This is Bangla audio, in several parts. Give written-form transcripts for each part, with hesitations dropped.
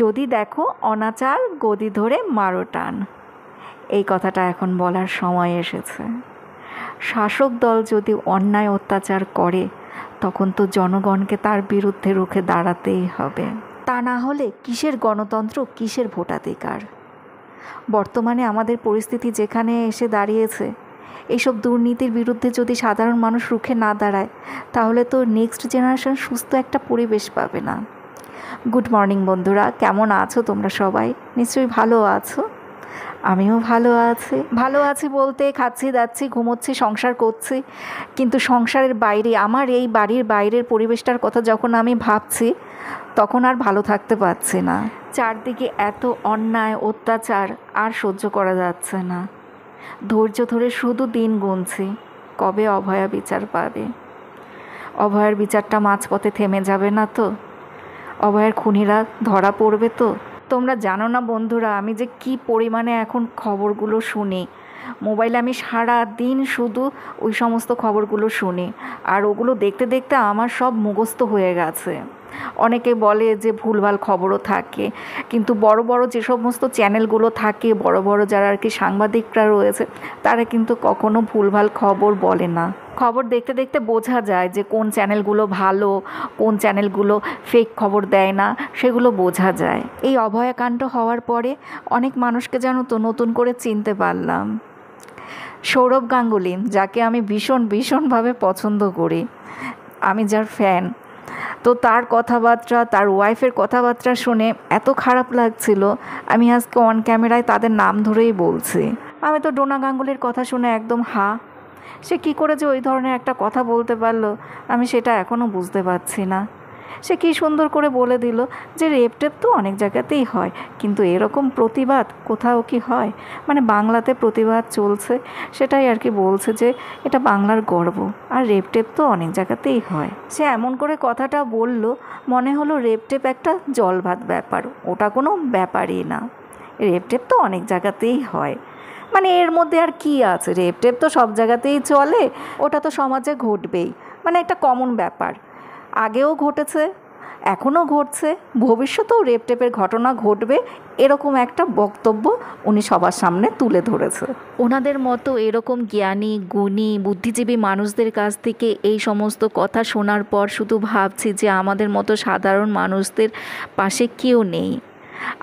যদি দেখো অনাচার গদি ধরে মারো টান, এই কথাটা এখন বলার সময় এসেছে। শাসক দল যদি অন্যায় অত্যাচার করে তখন তো জনগণকে তার বিরুদ্ধে রুখে দাঁড়াতেই হবে। তা না হলে কিসের গণতন্ত্র, কিসের ভোটাধিকার? বর্তমানে আমাদের পরিস্থিতি যেখানে এসে দাঁড়িয়েছে, এইসব দুর্নীতির বিরুদ্ধে যদি সাধারণ মানুষ রুখে না দাঁড়ায় তাহলে তো নেক্সট জেনারেশন সুস্থ একটা পরিবেশ পাবে না। গুড মর্নিং বন্ধুরা, কেমন আছো তোমরা সবাই? নিশ্চয়ই ভালো আছো। আমিও ভালো আছি বলতে খাচ্ছি দাচ্ছি ঘুমোচ্ছি সংসার করছি, কিন্তু সংসারের বাইরে আমার এই বাড়ির বাইরের পরিবেশটার কথা যখন আমি ভাবছি তখন আর ভালো থাকতে পারছি না। চারদিকে এত অন্যায় অত্যাচার আর সহ্য করা যাচ্ছে না। ধৈর্য ধরে শুধু দিন গুনছি কবে অভয়া বিচার পাবে। অভয়ার বিচারটা মাঝপথে থেমে যাবে না তো? অভয়ের খুনিরা ধরা পড়বে তো? তোমরা জানো না বন্ধুরা, আমি যে কি পরিমাণে এখন খবরগুলো শুনি মোবাইলে। আমি সারা দিন শুধু ওই সমস্ত খবরগুলো শুনি, আর ওগুলো দেখতে দেখতে আমার সব মুখস্থ হয়ে গেছে। অনেকে বলে যে ভুলভাল খবরও থাকে, কিন্তু বড় বড় যে সমস্ত চ্যানেলগুলো থাকে, বড় বড় যারা আর কি সাংবাদিকরা রয়েছে, তারা কিন্তু কখনো ভুলভাল খবর বলে না। খবর দেখতে দেখতে বোঝা যায় যে কোন চ্যানেলগুলো ভালো, কোন চ্যানেলগুলো ফেক খবর দেয় না, সেগুলো বোঝা যায়। এই অভয়াকাণ্ড হওয়ার পরে অনেক মানুষকে জানো তো নতুন করে চিনতে পারলাম। সৌরভ গাঙ্গুলি, যাকে আমি ভীষণভাবে পছন্দ করি, আমি যার ফ্যান, তো তার কথাবার্তা, তার ওয়াইফের কথাবার্তা শুনে এত খারাপ লাগছিল, আমি আজকে অন ক্যামেরায় তাদের নাম ধরেই বলছি। আমি তো ডোনা গাঙ্গুলির কথা শুনে একদম সে কী করে যে ওই ধরনের একটা কথা বলতে পারলো আমি সেটা এখনও বুঝতে পারছি না। সে কী সুন্দর করে বলে দিল যে রেপ টেপ তো অনেক জায়গাতেই হয়, কিন্তু এরকম প্রতিবাদ কোথাও কি হয়? মানে বাংলাতে প্রতিবাদ চলছে, সেটাই আর কি বলছে যে এটা বাংলার গর্ব, আর রেপ টেপ তো অনেক জায়গাতেই হয়। সে এমন করে কথাটা বলল, মনে হলো রেপ টেপ একটা জল ভাত ব্যাপার, ওটা কোনো ব্যাপারই না। রেপ টেপ তো অনেক জায়গাতেই হয়, মানে এর মধ্যে আর কি আছে? রেপ টেপ তো সব জায়গাতেই চলে, ওটা তো সমাজে ঘটবেই, মানে একটা কমন ব্যাপার। আগেও ঘটেছে, এখনও ঘটছে, ভবিষ্যতেও রেপ টেপের ঘটনা ঘটবে, এরকম একটা বক্তব্য উনি সবার সামনে তুলে ধরেছে। ওনাদের মতো এরকম জ্ঞানী গুণী বুদ্ধিজীবী মানুষদের কাছ থেকে এই সমস্ত কথা শোনার পর শুধু ভাবছি যে আমাদের মতো সাধারণ মানুষদের পাশে কেউ নেই।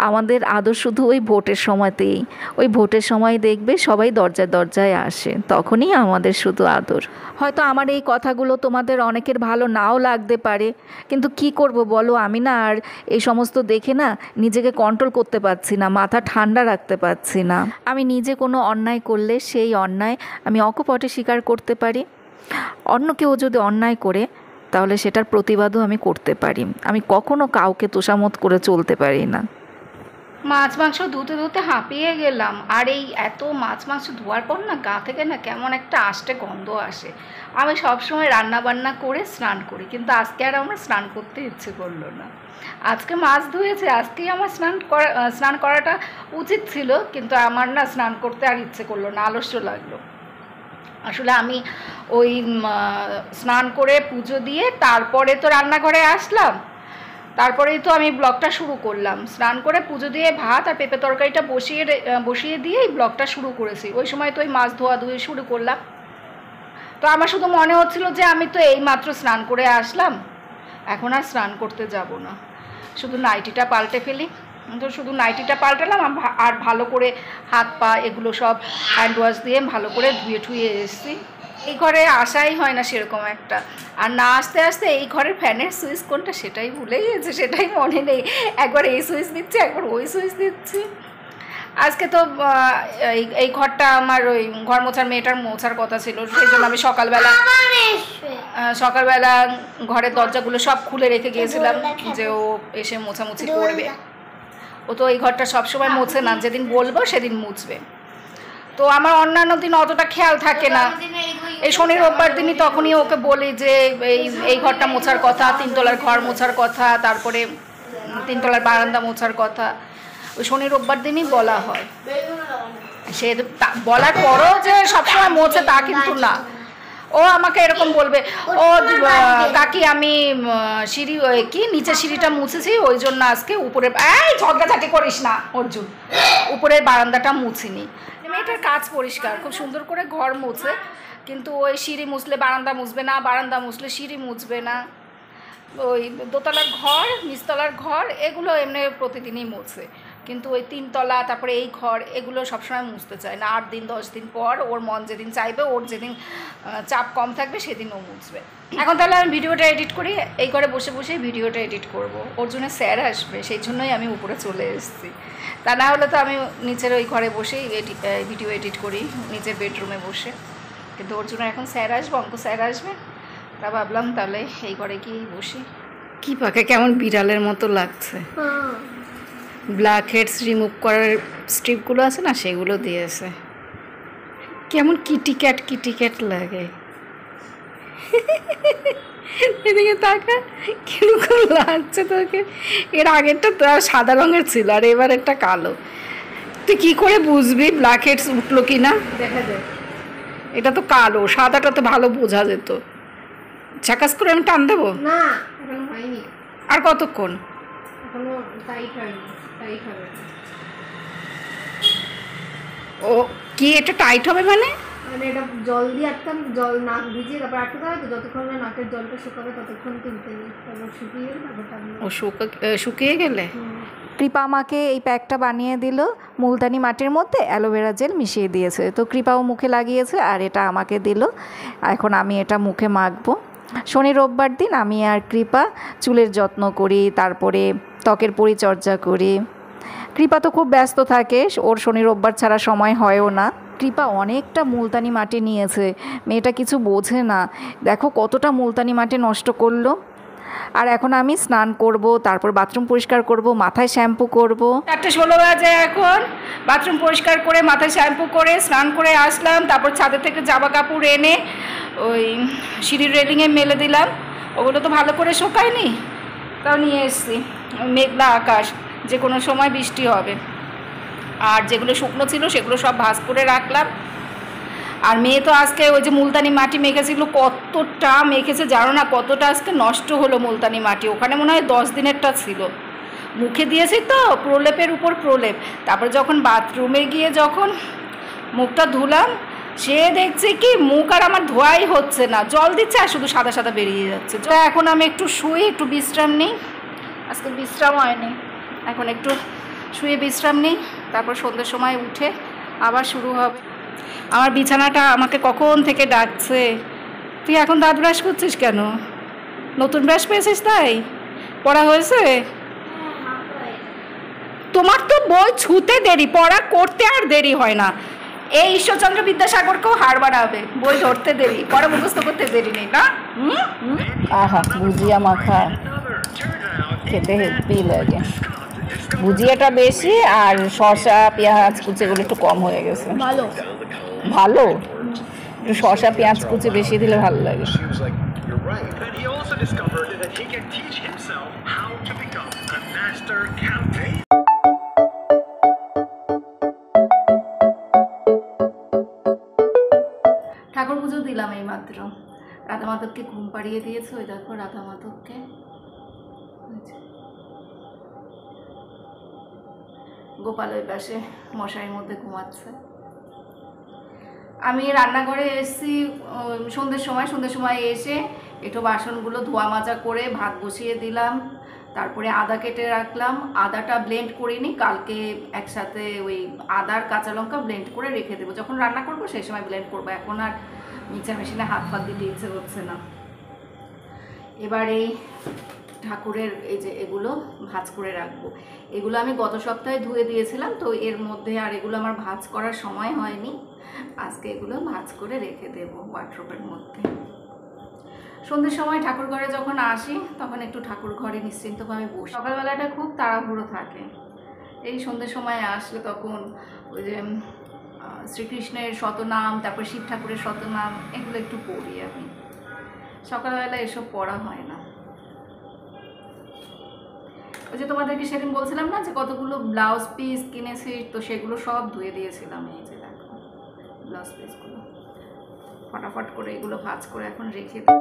আমাদের আদর শুধু ওই ভোটের সময়তেই, ওই ভোটের সময় দেখবে সবাই দরজায় দরজায় আসে, তখনই আমাদের শুধু আদর। হয়তো আমার এই কথাগুলো তোমাদের অনেকের ভালো নাও লাগতে পারে, কিন্তু কি করব বলো? আমি না আর এই সমস্ত দেখে না নিজেকে কন্ট্রোল করতে পারছি না, মাথা ঠান্ডা রাখতে পারছি না। আমি নিজে কোনো অন্যায় করলে সেই অন্যায় আমি অকপটে স্বীকার করতে পারি, অন্য কেউ যদি অন্যায় করে তাহলে সেটার প্রতিবাদও আমি করতে পারি। আমি কখনো কাউকে তোষামত করে চলতে পারি না। মাছ মাংস ধুতে ধুতে হাঁপিয়ে গেলাম, আর এই এত মাছ মাংস ধোয়ার পর না গা থেকে না কেমন একটা আষ্টে গন্ধ আসে। আমি সবসময় রান্না বান্না করে স্নান করি, কিন্তু আজকে আর আমার স্নান করতে ইচ্ছে করলো না। আজকে মাছ ধুয়েছে, আজকেই আমার স্নান করাটা উচিত ছিল, কিন্তু আমার না স্নান করতে আর ইচ্ছে করলো না, আলস্য লাগলো। আসলে আমি ওই স্নান করে পুজো দিয়ে তারপরে তো রান্নাঘরে আসলাম, তারপরেই তো আমি ব্লগটা শুরু করলাম। স্নান করে পুজো দিয়ে ভাত আর পেঁপে তরকারিটা বসিয়ে দিয়েই ব্লগটা শুরু করেছি। ওই সময় তো ওই মাছ ধোয়া ধুয়ে শুরু করলাম। তো আমার শুধু মনে হচ্ছিল যে আমি তো এই মাত্র স্নান করে আসলাম, এখন আর স্নান করতে যাব না, শুধু নাইটিটা পাল্টে ফেলি। তো শুধু নাইটিটা পাল্টালাম, আর ভালো করে হাত পা এগুলো সব হ্যান্ড ওয়াশ দিয়ে ভালো করে ধুয়ে এসেছি। এই ঘরে আসাই হয় না সেরকম একটা, আর না আসতে আসতে এই ঘরের ফ্যানের সুইচ কোনটা সেটাই ভুলেই গেছে, সেটাই মনে নেই। একবার এই সুইচ দিচ্ছি, একবার ওই সুইচ দিচ্ছি। আজকে তো এই ঘরটা আমার ওই ঘর মোছার মেয়েটার মোছার কথা ছিল, সেই জন্য আমি সকালবেলা ঘরের দরজাগুলো সব খুলে রেখে গিয়েছিলাম যে ও এসে মোছামুছি করবে। ও তো এই ঘরটা সবসময় মোছে না, যেদিন বলবো সেদিন মুছবে। তো আমার অন্যান্য দিন অতটা খেয়াল থাকে না, এই শনি রোববার দিনই তখনই ওকে বলি যে এই ঘরটা মোছার কথা, তিনতলার ঘর মোছার কথা, তারপরে তিনতলার বারান্দা মোছার কথা, ওই শনি রোববার দিনই বলা হয়। সে বলার পরও যে সবসময় মোছে তা কিন্তু না, ও আমাকে এরকম বলবে, ও কাকি আমি সিঁড়ি কি নিচে সিঁড়িটা মুছেছি, ওই জন্য আজকে উপরে ঝগড়াঝাটি করিস না অর্জুন, উপরের বারান্দাটা মুছিনি। মেয়েটার কাজ পরিষ্কার, খুব সুন্দর করে ঘর মুছে, কিন্তু ওই সিঁড়ি মুছলে বারান্দা মুছবে না, বারান্দা মুছলে সিঁড়ি মুছবে না। ওই দোতলার ঘর, নিচতলার ঘর এগুলো এমনি প্রতিদিনই মুছে, কিন্তু ওই 3 তলা তারপরে এই ঘর এগুলো সবসময় মুছতে চায় না। 8 দিন 10 দিন পর ওর মন যেদিন চাইবে, ওর যেদিন চাপ কম থাকবে সেদিন ও মুছবে। এখন তাহলে আমি ভিডিওটা এডিট করি, এই ঘরে বসে বসেই ভিডিওটা এডিট করব। ওর জন্য স্যার আসবে, সেই জন্যই আমি উপরে চলে এসেছি। তা না হলে তো আমি নিচের ওই ঘরে বসেই ভিডিও এডিট করি, নিচের বেডরুমে বসে। কিন্তু ওর জন্য এখন স্যার আসবে, অঙ্ক স্যার আসবে, তা ভাবলাম তাহলে এই ঘরে কি বসি। কি পাকে কেমন বিড়ালের মতো লাগছে। ব্ল্যাক হেডস রিমুভ করার স্ট্রিপগুলো আছে না, সেগুলো দিয়েছে। কেমন কিটিক্যাট লাগে। এদিকে তাকা, কিরকম লাগছে তোকে। এর আগেরটা তো সাদা রঙের ছিল, আর এবার একটা কালো। তুই কি করে বুঝবি ব্ল্যাক হেডস উঠলো কি না? দেখা যায়, এটা তো কালো, সাদাটা তো ভালো বোঝা যেত। ঝাকাস করে আমি টান দেবো না, এখনো হয়নি। আর কতক্ষণ? এখনো টাইট হয়নি, টাইট হবে। ও কি এটা টাইট হবে মানে? মানে এটা জল দিয়ে আটকান, জল নাক ভিজিয়ে তারপর আটকাতে হবে, তো যতক্ষণ না নাকের জলটা শুকাবে ততক্ষণ তুলতে নেই, তারপর শুকিয়ে গেলে তারপর টানবে। ও শুকিয়ে গেলে? কৃপা আমাকে এই প্যাকটা বানিয়ে দিল, মুলতানি মাটির মধ্যে অ্যালোভেরা জেল মিশিয়ে দিয়েছে। তো কৃপাও মুখে লাগিয়েছে আর এটা আমাকে দিল। এখন আমি এটা মুখে মাখবো। শনি রোববার দিন আমি আর কৃপা চুলের যত্ন করি, তারপরে ত্বকের পরিচর্যা করি। কৃপা তো খুব ব্যস্ত থাকে, ওর শনি রোববার ছাড়া সময় হয়ও না। কৃপা অনেকটা মুলতানি মাটি নিয়েছে, মেয়েটা কিছু বোঝে না। দেখো কতটা মুলতানি মাটি নষ্ট করলো। আর এখন আমি স্নান করব, তারপর বাথরুম পরিষ্কার করব, মাথায় শ্যাম্পু করব। 4:16 বাজে এখন। বাথরুম পরিষ্কার করে মাথায় শ্যাম্পু করে স্নান করে আসলাম, তারপর ছাদের থেকে জামা কাপড় এনে ওই সিঁড়ির রেলিংয়ে মেলে দিলাম। ওগুলো তো ভালো করে শোকায়নি, তাও নিয়ে এসেছি। মেঘলা আকাশ, যে কোনো সময় বৃষ্টি হবে। আর যেগুলো শুকনো ছিল সেগুলো সব ভাঁজ করে রাখলাম। আর মেয়ে তো আজকে ওই যে মুলতানি মাটি মেখেছিল, কতটা মেখেছে জানো না, কতটা আজকে নষ্ট হলো মুলতানি মাটি। ওখানে মনে হয় 10 দিনেরটা ছিল। মুখে দিয়েছি তো প্রলেপের উপর প্রলেপ। তারপর যখন বাথরুমে গিয়ে যখন মুখটা ধুলাম, সে দেখছে কি মুখ আর আমার ধোয়াই হচ্ছে না, জল দিচ্ছে আর শুধু সাদা সাদা বেরিয়ে যাচ্ছে। তো এখন আমি একটু শুয়ে একটু বিশ্রাম নিই। আজকে বিশ্রাম হয়নি, এখন একটু শুয়ে বিশ্রাম নিই, তারপর সন্ধ্যের সময় উঠে আবার শুরু হবে। আমার বিছানাটা আমাকে কখন থেকে ডাকছে। তুই এখন দাঁত ব্রাশ করছিস কেন? নতুন ব্রাশ পেয়েছিস তাই? পড়া হয়েছে? তোমার তো বই ছুতে দেরি, পড়া করতে আর দেরি হয় না। এই ঈশ্বরচন্দ্র বিদ্যাসাগরকেও হার বানাবে, বই ধরতে দেরি, পড়া মুখস্থ করতে দেরি নেই না? আহা, ভুজিয়া মাখা খেতে হেভি লাগে। ভুজিয়াটা বেশি আর শসা পেঁয়াজ কুচি এগুলো একটু কম হয়ে গেছে। ভালো ভালো, একটু শসা পেঁয়াজ কুচি বেশি দিলে ভালো লাগে। ঠাকুর পুজো দিলাম এই মাত্র। রাধা মাধবকে ঘুম পাড়িয়ে দিয়েছে, ওই দেখো রাধা মাধবকে। গোপাল ওই পাশে মশারির মধ্যে ঘুমাচ্ছে। আমি রান্নাঘরে এসেছি সন্ধ্যের সময় এসে একটু বাসনগুলো ধোয়া মাজা করে ভাত বসিয়ে দিলাম। তারপরে আদা কেটে রাখলাম। আদাটা ব্লেন্ড করিনি, কালকে একসাথে ওই আদার কাঁচা লঙ্কা ব্লেন্ড করে রেখে দেবো, যখন রান্না করবো সেই সময় ব্লেন্ড করবো। এখন আর মিক্সার মেশিনে হাত দিতে ইচ্ছে হচ্ছে না। এবার এই ঠাকুরের এই যে এগুলো ভাঁজ করে রাখবো। এগুলো আমি গত সপ্তাহে ধুয়ে দিয়েছিলাম, তো এর মধ্যে আর এগুলো আমার ভাঁজ করার সময় হয়নি। আজকে এগুলো ভাঁজ করে রেখে দেবো ওয়ার্ড্রোবের মধ্যে। সন্ধ্যের সময় ঠাকুর ঘরে যখন আসি তখন একটু ঠাকুর ঘরে নিশ্চিন্তভাবে বসি। সকালবেলাটা খুব তাড়াহুড়ো থাকে। এই সন্ধ্যের সময় আসলে তখন ওই যে শ্রীকৃষ্ণের শতনাম, তারপর শিব ঠাকুরের শতনাম এগুলো একটু পড়ি আমি। সকালবেলা এসব পড়া হয় না। ওই যে তোমাদেরকে সেদিন বলছিলাম না যে কতগুলো ব্লাউজ পিস কিনেছি, তো সেগুলো সব ধুয়ে দিয়েছিলাম। এই যে দেখো ব্লাউজ পিসগুলো ফাটাফাট করে এগুলো ভাজ করে এখন রেখে দিই।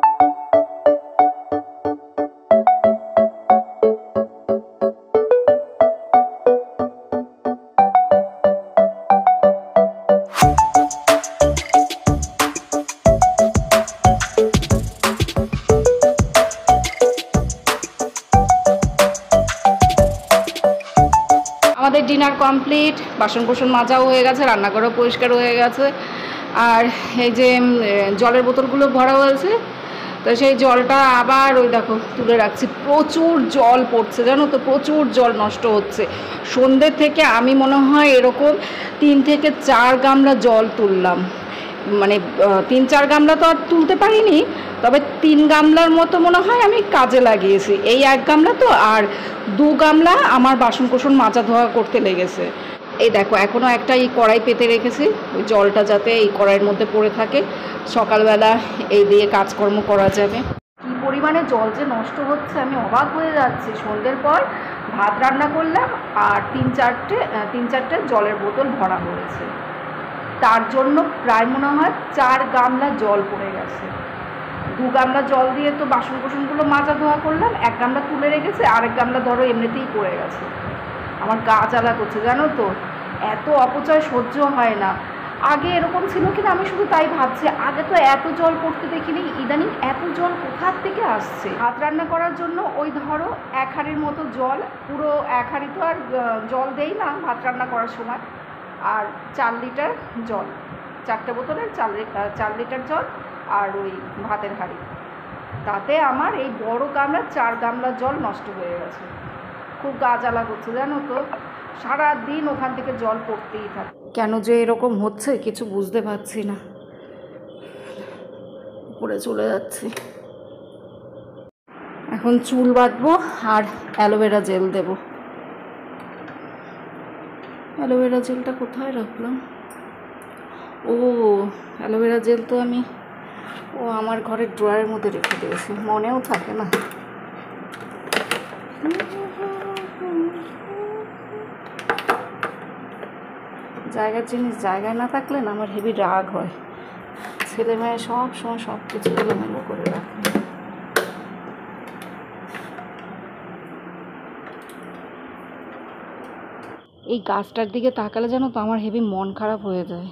আমাদের ডিনার কমপ্লিট, বাসন কোসন মাজাও হয়ে গেছে, রান্নাঘরও পরিষ্কার হয়ে গেছে, আর এই যে জলের বোতলগুলো ভরা হয়েছে, তো সেই জলটা আবার ওই দেখো তুলে রাখছি। প্রচুর জল পড়ছে জানো তো, প্রচুর জল নষ্ট হচ্ছে। সন্ধ্যে থেকে আমি মনে হয় এরকম 3 থেকে 4 গামলা জল তুললাম, মানে 3-4 গামলা তো আর তুলতে পারিনি, তবে 3 গামলার মতো মনে হয় আমি কাজে লাগিয়েছি। এই 1 গামলা তো, আর 2 গামলা আমার বাসন কোসন মাজা ধোয়া করতে লেগেছে। এই দেখো এখনও একটা এই কড়াই পেতে রেখেছি, ওই জলটা যাতে এই কড়াইয়ের মধ্যে পড়ে থাকে, সকালবেলা এই দিয়ে কাজকর্ম করা যাবে। কী পরিমাণে জল যে নষ্ট হচ্ছে আমি অবাক হয়ে যাচ্ছি। সন্ধ্যের পর ভাত রান্না করলাম আর 3-4টে জলের বোতল ভরা হয়েছে, তার জন্য প্রায় মনে হয় 4 গামলা জল পড়ে গেছে। 2 গামলা জল দিয়ে তো বাসন কোসনগুলো মাজা ধোয়া করলাম, 1 গামলা তুলে রেখেছে, আর 1 গামলা ধরো এমনিতেই পড়ে গেছে। আমার গা জ্বালা করছে জানো তো, এত অপচয় সহ্য হয় না। আগে এরকম ছিল কিনা আমি শুধু তাই ভাবছি, আগে তো এত জল পড়তে দেখিনি, ইদানিং এত জল কোথার থেকে আসছে। ভাত রান্না করার জন্য ওই ধরো 1 হাঁড়ির মতো জল, পুরো 1 হাঁড়ি তো আর জল দেই না ভাত রান্না করার সময়, আর 4 লিটার জল, 4টে বোতলের 4 লিটার জল, আর ওই ভাতের হাঁড়ি, তাতে আমার এই বড় গামলা 4 গামলা জল নষ্ট হয়ে গেছে। খুব গা জ্বালা করছে জানো তো, সারাদিন ওখান থেকে জল পড়তেই থাকে। কেন যে এরকম হচ্ছে কিছু বুঝতে পারছি না। উপরে চলে যাচ্ছি, এখন চুল বাঁধবো আর অ্যালোভেরা জেল দেব। অ্যালোভেরা জেলটা কোথায় রাখলাম? ও অ্যালোভেরা জেল তো আমি আমার ঘরের ড্রয়ারের মধ্যে রেখে দিয়েছি, মনেও থাকে না। জায়গার জিনিস জায়গায় না থাকলে না আমার হেভি রাগ হয়। ছেলে মেয়ে সব সময় সব কিছু এলোমেলো করে রাখে। এই গাছটার দিকে তাকালে জানো তো আমার হেভি মন খারাপ হয়ে যায়।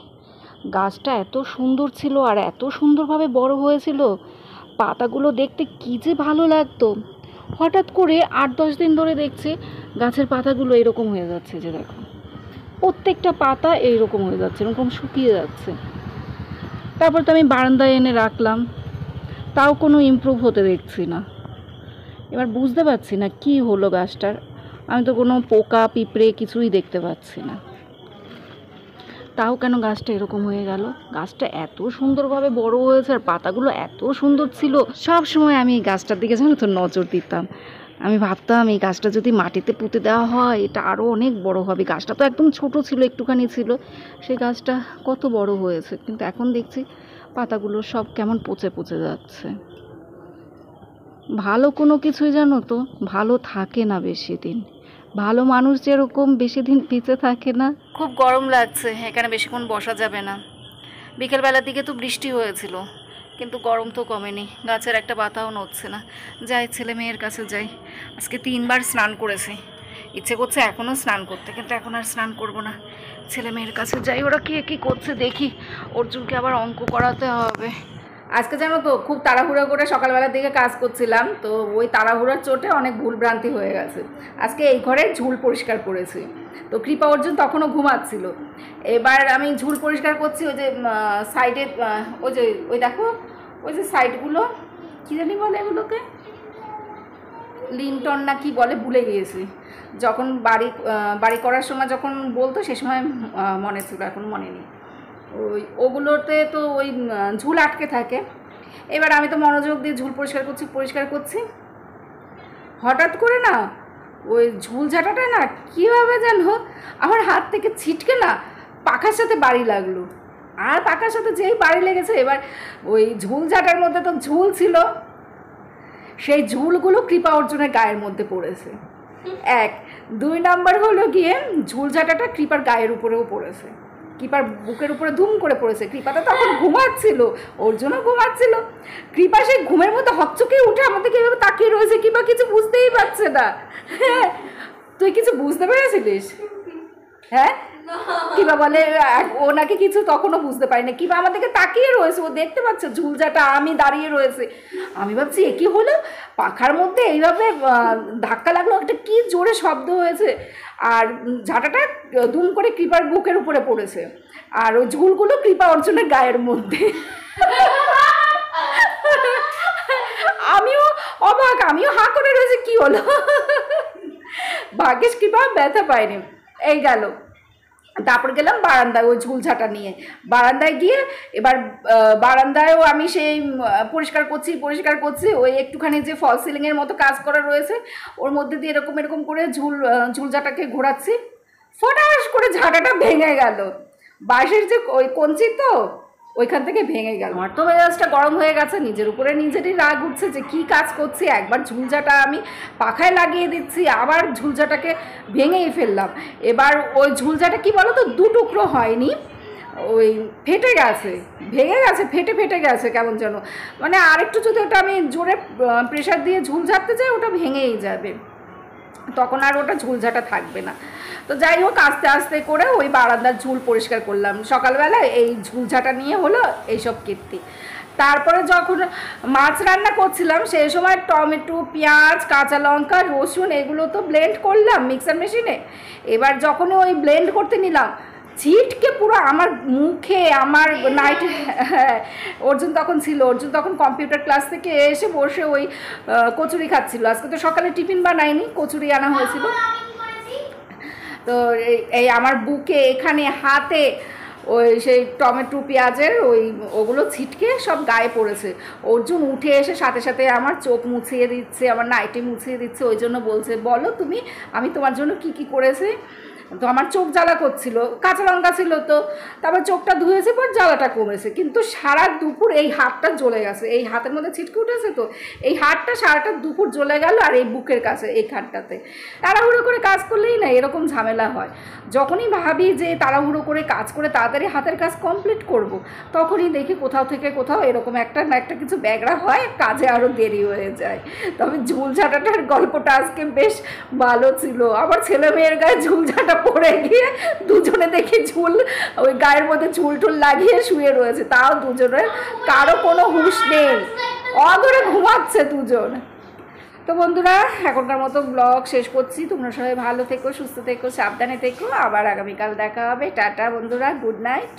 গাছটা এত সুন্দর ছিল আর এত সুন্দরভাবে বড় হয়েছিল, পাতাগুলো দেখতে কী যে ভালো লাগতো। হঠাৎ করে 8-10 দিন ধরে দেখছি গাছের পাতাগুলো এরকম হয়ে যাচ্ছে, যে দেখো প্রত্যেকটা পাতা এইরকম হয়ে যাচ্ছে, এরকম শুকিয়ে যাচ্ছে। তারপর তো আমি বারান্দায় এনে রাখলাম, তাও কোনো ইমপ্রুভ হতে দেখছি না। এবার বুঝতে পারছি না কি হলো গাছটার, আমি তো কোনো পোকা পিঁপড়ে কিছুই দেখতে পাচ্ছি না, তাও কেন গাছটা এরকম হয়ে গেল। গাছটা এত সুন্দরভাবে বড় হয়েছে আর পাতাগুলো এত সুন্দর ছিল, সব সময় আমি এই গাছটার দিকে জানো তো নজর দিতাম। আমি ভাবতাম এই গাছটা যদি মাটিতে পুঁতে দেওয়া হয় এটা আরও অনেক বড় হবে। গাছটা তো একদম ছোট ছিল, একটুখানি ছিল, সেই গাছটা কত বড় হয়েছে, কিন্তু এখন দেখছি পাতাগুলো সব কেমন পচে পচে যাচ্ছে। ভালো কোনো কিছুই জানো তো ভালো থাকে না বেশি দিন, ভালো মানুষ যেরকম বেশি দিন বেঁচে থাকে না। খুব গরম লাগছে, এখানে বেশিক্ষণ বসা যাবে না। বিকেলবেলার দিকে তো বৃষ্টি হয়েছিল, কিন্তু গরম তো কমেনি, গাছের একটা পাতাও নড়ছে না। যাই ছেলে মেয়ের কাছে যাই। আজকে 3 বার স্নান করেছি, ইচ্ছে করছে এখনও স্নান করতে, কিন্তু এখন আর স্নান করব না। ছেলে মেয়ের কাছে যাই, ওরা কী করছে দেখি। অর্জুনকে আবার অঙ্ক করাতে হবে। আজকে জানো তো খুব তাড়াহুড়ো করে সকালবেলার দিকে কাজ করছিলাম, তো ওই তাড়াহুড়োর চোটে অনেক ভুলভ্রান্তি হয়ে গেছে। আজকে এই ঘরে ঝুল পরিষ্কার করেছি, তো কৃপা অর্জুন তখনও ঘুমাচ্ছিল। এবার আমি ঝুল পরিষ্কার করছি, ওই যে সাইডে ওই দেখো ওই যে সাইডগুলো কী জানি বলে এগুলোকে, লিনটন না কি বলে ভুলে গিয়েছি। যখন বাড়ি করার সময় যখন বলতো সে সময় মনে ছিল, এখন মনে নেই। ওগুলোতে তো ওই ঝুল আটকে থাকে। এবার আমি তো মনোযোগ দিয়ে ঝুল পরিষ্কার করছি, হঠাৎ করে না ওই ঝুল ঝাঁটাটা না কীভাবে যেন আমার হাত থেকে ছিটকে না পাখার সাথে বাড়ি লাগলো, আর পাখার সাথে যেই বাড়ি লেগেছে, এবার ওই ঝুল ঝাঁটার মধ্যে তো ঝুল ছিল, সেই ঝুলগুলো কৃপা অর্জুনের গায়ের মধ্যে পড়েছে। 1, 2 নাম্বার হলো গিয়ে ঝুল ঝাঁটাটা কৃপার গায়ের উপরেও পড়েছে। কৃপার বুকের উপরে ধুম করে পড়েছে। কৃপাটা তখন ঘুমাচ্ছিল, ওর জন্য ঘুমাচ্ছিল। কৃপা সেই ঘুমের মধ্যে হকচকে উঠে আমাদেরকে এভাবে তাকিয়ে রয়েছে, কৃপা কিছু বুঝতেই পারছে না। হ্যাঁ, তুই কিছু বুঝতে পেরেছিলিস? হ্যাঁ, কিবা বলে ও নাকি কিছু তখনও বুঝতে পারি না। কিবা আমাদেরকে তাকিয়ে রয়েছে, ও দেখতে পাচ্ছে ঝুলঝাটা, আমি দাঁড়িয়ে রয়েছে। আমি ভাবছি এ কি হলো, পাখার মধ্যে এইভাবে ধাক্কা লাগলো, একটা কি জোরে শব্দ হয়েছে, আর ঝাঁটাটা দুম করে কৃপার বুকের উপরে পড়েছে, আর ওই ঝুলগুলো কৃপা অর্জুনের গায়ের মধ্যে। আমিও অবাক, আমিও হাঁ করে রয়েছে, কি হলো। ভাগ্যিস কৃপা ব্যথা পায়নি। এই গেল, তারপর গেলাম বারান্দায় ওই ঝুলঝাটা নিয়ে। বারান্দায় গিয়ে এবার বারান্দায়ও আমি সেই পরিষ্কার করছি ওই একটুখানি যে ফল সিলিংয়ের মতো কাজ করা রয়েছে ওর মধ্যে দিয়ে এরকম করে ঝুলঝাটাকে ঘোরাচ্ছি। ফটাস করে ঝাঁটাটা ভেঙে গেল, বাঁশের যে ওই কঞ্চি তো ওইখান থেকে ভেঙে গেল। আমার তো মেজাজটা গরম হয়ে গেছে, নিজের উপরে নিজেরই রাগ উঠছে যে কী কাজ করছি। একবার ঝুলঝাটা আমি পাখায় লাগিয়ে দিচ্ছি, আবার ঝুলঝাটাকে ভেঙেই ফেললাম। এবার ওই ঝুলঝাটা কি বলো তো, দু টুকরো হয়নি, ওই ফেটে গেছে, ভেঙে গেছে, ফেটে গেছে কেমন যেন। মানে আরেকটু যদি ওটা আমি জোরে প্রেশার দিয়ে ঝুল ঝাড়তে চাই ওটা ভেঙেই যাবে, তখন আর ওটা ঝুলঝাটা থাকবে না। তো যাই হোক, আস্তে আস্তে করে ওই বারান্দার ঝুল পরিষ্কার করলাম। সকালবেলা এই ঝুলঝাটা নিয়ে হলো এইসব কীর্তি। তারপরে যখন মাছ রান্না করছিলাম সেই সময় টমেটো, পেঁয়াজ, কাঁচা লঙ্কা, রসুন এগুলো তো ব্লেন্ড করলাম মিক্সার মেশিনে। এবার যখন ওই ব্লেন্ড করতে নিলাম, ছিটকে পুরো আমার মুখে, আমার নাইট, অর্জুন তখন ছিল, অর্জুন তখন কম্পিউটার ক্লাস থেকে এসে বসে ওই কচুরি খাচ্ছিল। আজকে তো সকালে টিফিন বানাইনি, কচুরি আনা হয়েছিল। তো এই আমার বুকে, এখানে, হাতে ওই সেই টমেটো পেঁয়াজের ওগুলো ছিটকে সব গায়ে পড়েছে। অর্জুন উঠে এসে সাথে সাথে আমার চোখ মুছিয়ে দিচ্ছে, আমার নাইটি মুছিয়ে দিচ্ছে। ওই জন্য বলছে, বলো তুমি আমি তোমার জন্য কি কি করেছি। তো আমার চোখ জ্বালা করছিল, কাঁচা লঙ্কা ছিল তো, তারপর চোখটা ধুয়েছে, পর জ্বালাটা কমেছে, কিন্তু সারা দুপুর এই হাতটা জ্বলে গেছে। এই হাতের মধ্যে ছিটকে উঠেছে তো, এই হাতটা সারাটা দুপুর জ্বলে গেল। আর এই বুকের কাছে এইখানটাতে তাড়াহুড়ো করে কাজ করলেই না এরকম ঝামেলা হয়। যখনই ভাবি যে তাড়াহুড়ো করে কাজ করে তাড়াতাড়ি হাতের কাজ কমপ্লিট করব, তখনই দেখি কোথাও থেকে কোথাও এরকম একটা না একটা কিছু ব্যাগড়া হয়, কাজে আরও দেরি হয়ে যায়। তবে ঝুলঝাটাটার গল্পটা আজকে বেশ ভালো ছিল। আমার ছেলে মেয়ের গায়ে ঝুলঝাটা পড়ে গিয়ে দুজনে দেখি ঝুল, ওই গায়ের মধ্যে ঝুল টুল লাগিয়ে শুয়ে রয়েছে, তাও দুজনের কারো কোনো হুঁশ নেই, অধরে ঘুমাচ্ছে দুজন। তো বন্ধুরা, এখনকার মতো ব্লগ শেষ করছি। তোমরা সবাই ভালো থেকো, সুস্থ থেকো, সাবধানে থেকো। আবার আগামীকাল দেখা হবে। টাটা বন্ধুরা, গুড নাইট।